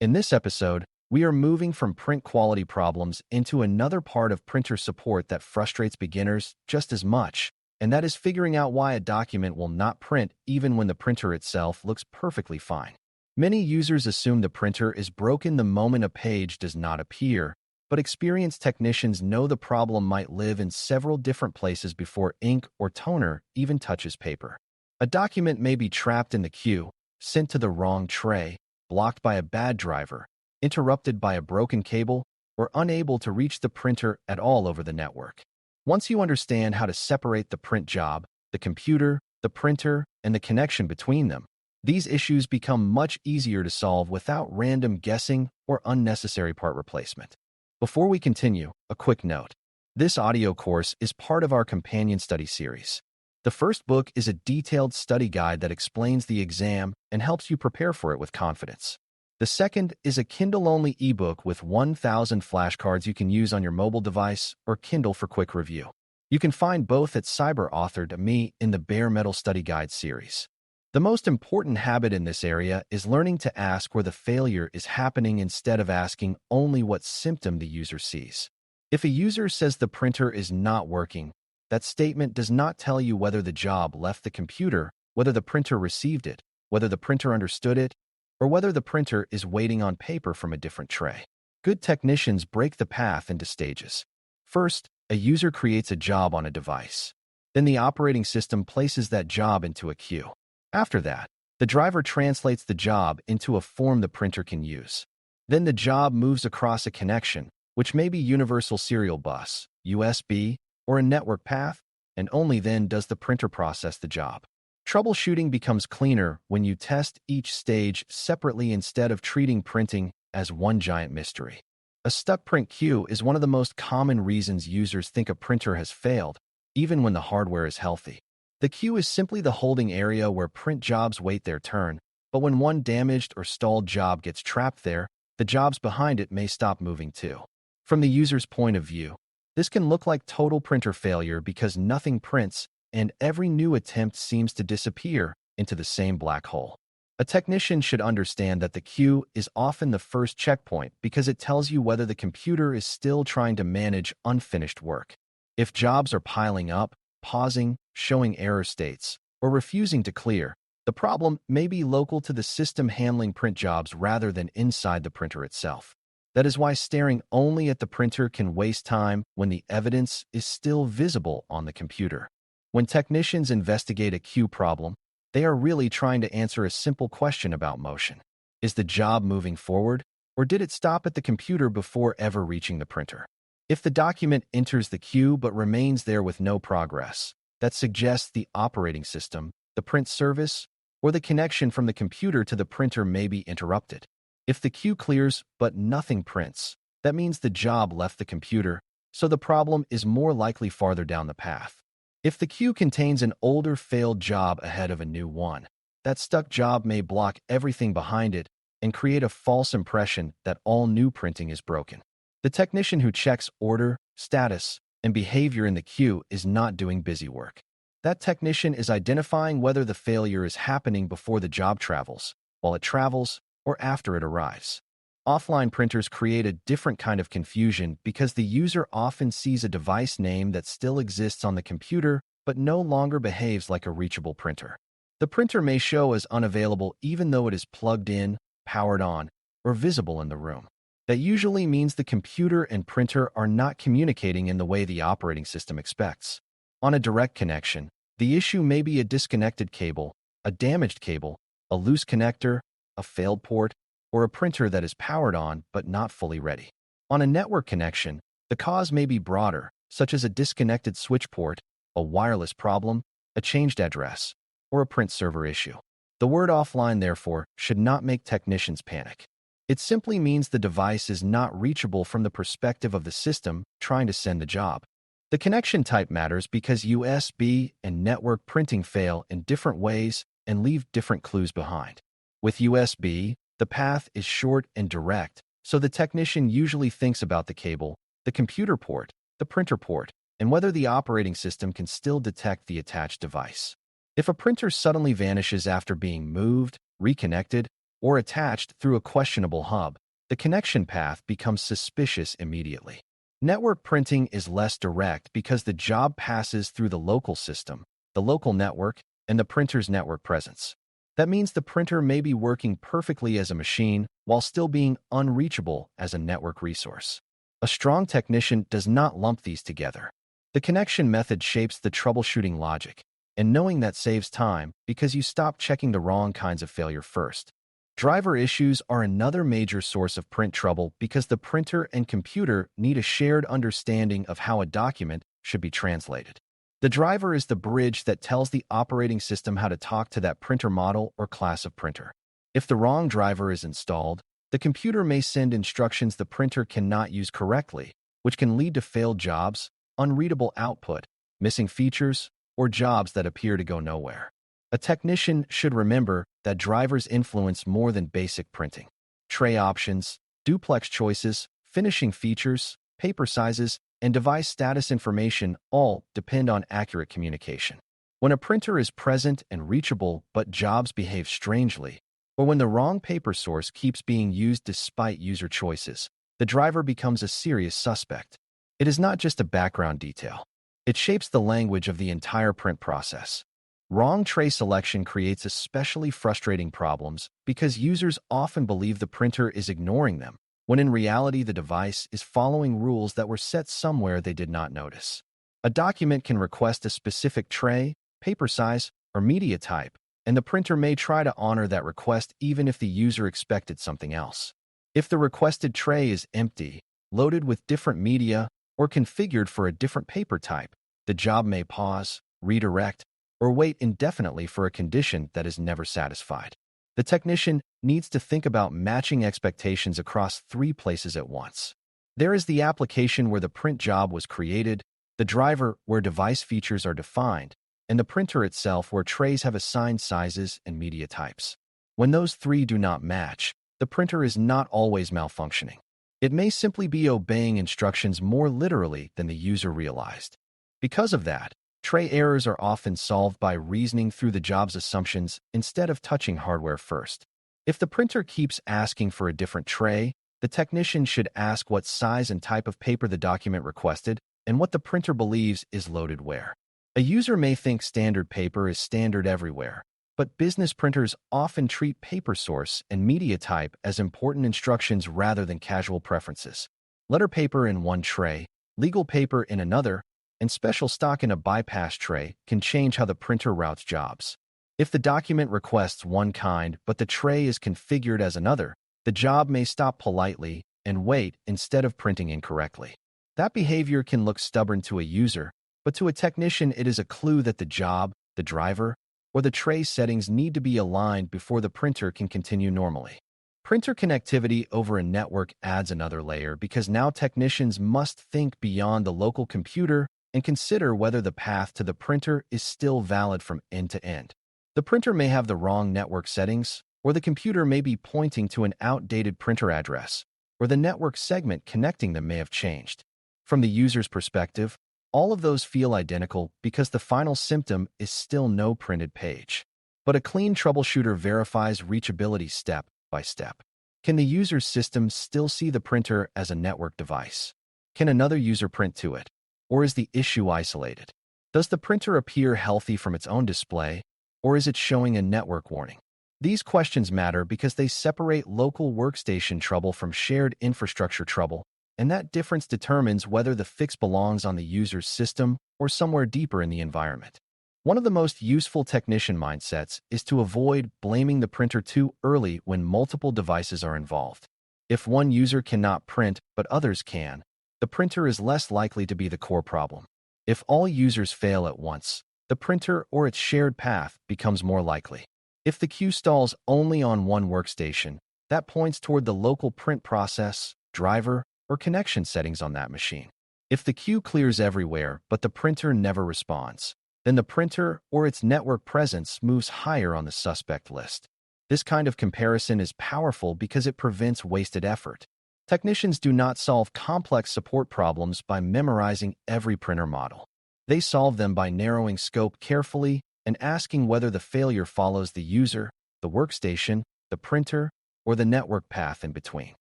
In this episode, we are moving from print quality problems into another part of printer support that frustrates beginners just as much, and that is figuring out why a document will not print even when the printer itself looks perfectly fine. Many users assume the printer is broken the moment a page does not appear, but experienced technicians know the problem might live in several different places before ink or toner even touches paper. A document may be trapped in the queue, sent to the wrong tray, blocked by a bad driver, interrupted by a broken cable, or unable to reach the printer at all over the network. Once you understand how to separate the print job, the computer, the printer, and the connection between them, these issues become much easier to solve without random guessing or unnecessary part replacement. Before we continue, a quick note. This audio course is part of our companion study series. The first book is a detailed study guide that explains the exam and helps you prepare for it with confidence. The second is a Kindle-only ebook with 1,000 flashcards you can use on your mobile device or Kindle for quick review. You can find both at Cyber.Me in the Bare Metal Study Guide series. The most important habit in this area is learning to ask where the failure is happening instead of asking only what symptom the user sees. If a user says the printer is not working, that statement does not tell you whether the job left the computer, whether the printer received it, whether the printer understood it, or whether the printer is waiting on paper from a different tray. Good technicians break the path into stages. First, a user creates a job on a device. Then the operating system places that job into a queue. After that, the driver translates the job into a form the printer can use. Then the job moves across a connection, which may be universal serial bus, USB, or a network path, and only then does the printer process the job. Troubleshooting becomes cleaner when you test each stage separately instead of treating printing as one giant mystery. A stuck print queue is one of the most common reasons users think a printer has failed, even when the hardware is healthy. The queue is simply the holding area where print jobs wait their turn, but when one damaged or stalled job gets trapped there, the jobs behind it may stop moving too. From the user's point of view, this can look like total printer failure because nothing prints and every new attempt seems to disappear into the same black hole. A technician should understand that the queue is often the first checkpoint because it tells you whether the computer is still trying to manage unfinished work. If jobs are piling up, pausing, showing error states, or refusing to clear, the problem may be local to the system handling print jobs rather than inside the printer itself. That is why staring only at the printer can waste time when the evidence is still visible on the computer. When technicians investigate a queue problem, they are really trying to answer a simple question about motion. Is the job moving forward, or did it stop at the computer before ever reaching the printer? If the document enters the queue but remains there with no progress, that suggests the operating system, the print service, or the connection from the computer to the printer may be interrupted. If the queue clears but nothing prints, that means the job left the computer, so the problem is more likely farther down the path. If the queue contains an older failed job ahead of a new one, that stuck job may block everything behind it and create a false impression that all new printing is broken. The technician who checks order, status, and behavior in the queue is not doing busy work. That technician is identifying whether the failure is happening before the job travels, while it travels, or after it arrives. Offline printers create a different kind of confusion because the user often sees a device name that still exists on the computer but no longer behaves like a reachable printer. The printer may show as unavailable even though it is plugged in, powered on, or visible in the room. That usually means the computer and printer are not communicating in the way the operating system expects. On a direct connection, the issue may be a disconnected cable, a damaged cable, a loose connector, a failed port, or a printer that is powered on but not fully ready. On a network connection, the cause may be broader, such as a disconnected switch port, a wireless problem, a changed address, or a print server issue. The word offline, therefore, should not make technicians panic. It simply means the device is not reachable from the perspective of the system trying to send the job. The connection type matters because USB and network printing fail in different ways and leave different clues behind. With USB, the path is short and direct, so the technician usually thinks about the cable, the computer port, the printer port, and whether the operating system can still detect the attached device. If a printer suddenly vanishes after being moved, reconnected, or attached through a questionable hub, the connection path becomes suspicious immediately. Network printing is less direct because the job passes through the local system, the local network, and the printer's network presence. That means the printer may be working perfectly as a machine while still being unreachable as a network resource. A strong technician does not lump these together. The connection method shapes the troubleshooting logic, and knowing that saves time because you stop checking the wrong kinds of failure first. Driver issues are another major source of print trouble because the printer and computer need a shared understanding of how a document should be translated. The driver is the bridge that tells the operating system how to talk to that printer model or class of printer. If the wrong driver is installed, the computer may send instructions the printer cannot use correctly, which can lead to failed jobs, unreadable output, missing features, or jobs that appear to go nowhere. A technician should remember that drivers influence more than basic printing. Tray options, duplex choices, finishing features, paper sizes, and device status information all depend on accurate communication. When a printer is present and reachable but jobs behave strangely, or when the wrong paper source keeps being used despite user choices, the driver becomes a serious suspect. It is not just a background detail. It shapes the language of the entire print process. Wrong tray selection creates especially frustrating problems because users often believe the printer is ignoring them, when in reality the device is following rules that were set somewhere they did not notice. A document can request a specific tray, paper size, or media type, and the printer may try to honor that request even if the user expected something else. If the requested tray is empty, loaded with different media, or configured for a different paper type, the job may pause, redirect, or wait indefinitely for a condition that is never satisfied. The technician needs to think about matching expectations across 3 places at once. There is the application where the print job was created, the driver where device features are defined, and the printer itself where trays have assigned sizes and media types. When those 3 do not match, the printer is not always malfunctioning. It may simply be obeying instructions more literally than the user realized. Because of that, tray errors are often solved by reasoning through the job's assumptions instead of touching hardware first. If the printer keeps asking for a different tray, the technician should ask what size and type of paper the document requested and what the printer believes is loaded where. A user may think standard paper is standard everywhere, but business printers often treat paper source and media type as important instructions rather than casual preferences. Letter paper in one tray, legal paper in another, and special stock in a bypass tray can change how the printer routes jobs. If the document requests one kind but the tray is configured as another, the job may stop politely and wait instead of printing incorrectly. That behavior can look stubborn to a user, but to a technician it is a clue that the job, the driver, or the tray settings need to be aligned before the printer can continue normally. Printer connectivity over a network adds another layer because now technicians must think beyond the local computer and consider whether the path to the printer is still valid from end to end. The printer may have the wrong network settings, or the computer may be pointing to an outdated printer address, or the network segment connecting them may have changed. From the user's perspective, all of those feel identical because the final symptom is still no printed page. But a clean troubleshooter verifies reachability step by step. Can the user's system still see the printer as a network device? Can another user print to it? Or is the issue isolated? Does the printer appear healthy from its own display, or is it showing a network warning? These questions matter because they separate local workstation trouble from shared infrastructure trouble, and that difference determines whether the fix belongs on the user's system or somewhere deeper in the environment. One of the most useful technician mindsets is to avoid blaming the printer too early when multiple devices are involved. If one user cannot print but others can, the printer is less likely to be the core problem. If all users fail at once, the printer or its shared path becomes more likely. If the queue stalls only on one workstation, that points toward the local print process, driver, or connection settings on that machine. If the queue clears everywhere but the printer never responds, then the printer or its network presence moves higher on the suspect list. This kind of comparison is powerful because it prevents wasted effort. Technicians do not solve complex support problems by memorizing every printer model. They solve them by narrowing scope carefully and asking whether the failure follows the user, the workstation, the printer, or the network path in between.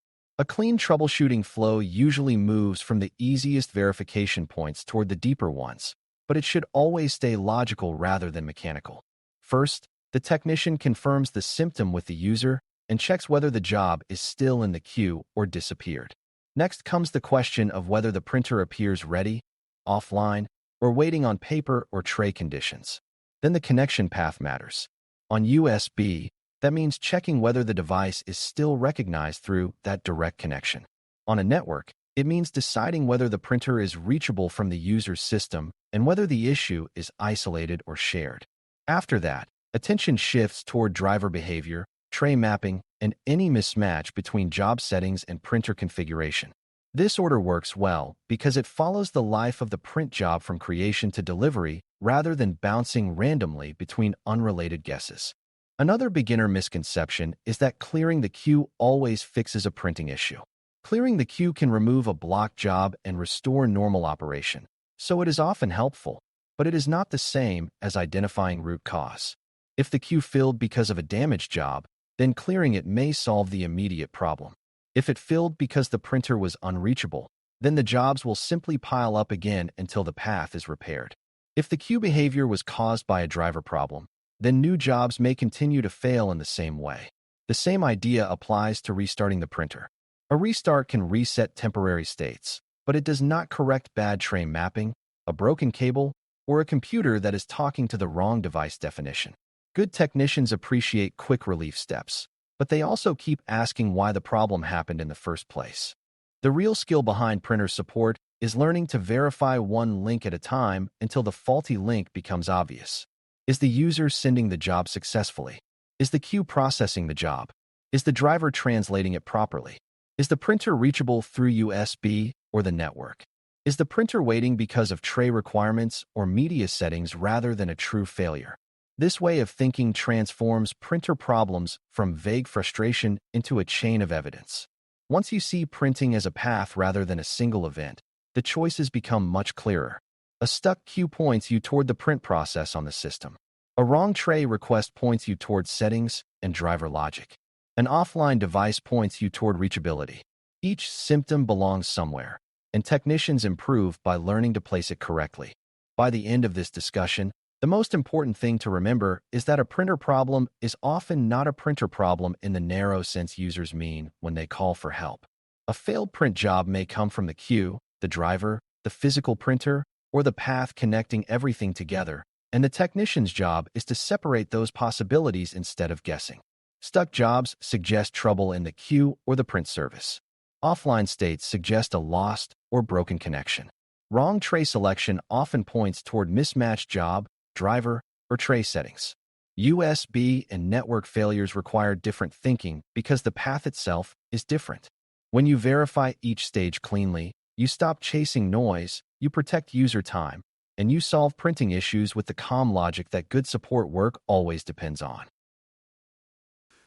A clean troubleshooting flow usually moves from the easiest verification points toward the deeper ones, but it should always stay logical rather than mechanical. First, the technician confirms the symptom with the user and checks whether the job is still in the queue or disappeared. Next comes the question of whether the printer appears ready, offline, or waiting on paper or tray conditions. Then the connection path matters. On USB, that means checking whether the device is still recognized through that direct connection. On a network, it means deciding whether the printer is reachable from the user's system and whether the issue is isolated or shared. After that, attention shifts toward driver behavior, tray mapping, and any mismatch between job settings and printer configuration. This order works well because it follows the life of the print job from creation to delivery rather than bouncing randomly between unrelated guesses. Another beginner misconception is that clearing the queue always fixes a printing issue. Clearing the queue can remove a blocked job and restore normal operation, so it is often helpful, but it is not the same as identifying root cause. If the queue filled because of a damaged job, then clearing it may solve the immediate problem. If it filled because the printer was unreachable, then the jobs will simply pile up again until the path is repaired. If the queue behavior was caused by a driver problem, then new jobs may continue to fail in the same way. The same idea applies to restarting the printer. A restart can reset temporary states, but it does not correct bad tray mapping, a broken cable, or a computer that is talking to the wrong device definition. Good technicians appreciate quick relief steps, but they also keep asking why the problem happened in the first place. The real skill behind printer support is learning to verify one link at a time until the faulty link becomes obvious. Is the user sending the job successfully? Is the queue processing the job? Is the driver translating it properly? Is the printer reachable through USB or the network? Is the printer waiting because of tray requirements or media settings rather than a true failure? This way of thinking transforms printer problems from vague frustration into a chain of evidence. Once you see printing as a path rather than a single event, the choices become much clearer. A stuck queue points you toward the print process on the system. A wrong tray request points you toward settings and driver logic. An offline device points you toward reachability. Each symptom belongs somewhere, and technicians improve by learning to place it correctly. By the end of this discussion, the most important thing to remember is that a printer problem is often not a printer problem in the narrow sense users mean when they call for help. A failed print job may come from the queue, the driver, the physical printer, or the path connecting everything together, and the technician's job is to separate those possibilities instead of guessing. Stuck jobs suggest trouble in the queue or the print service. Offline states suggest a lost or broken connection. Wrong tray selection often points toward mismatched job, driver, or tray settings. USB and network failures require different thinking because the path itself is different. When you verify each stage cleanly, you stop chasing noise, you protect user time, and you solve printing issues with the calm logic that good support work always depends on.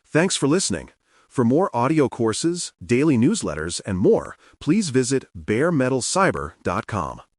Thanks for listening. For more audio courses, daily newsletters, and more, please visit DailyCyber.News.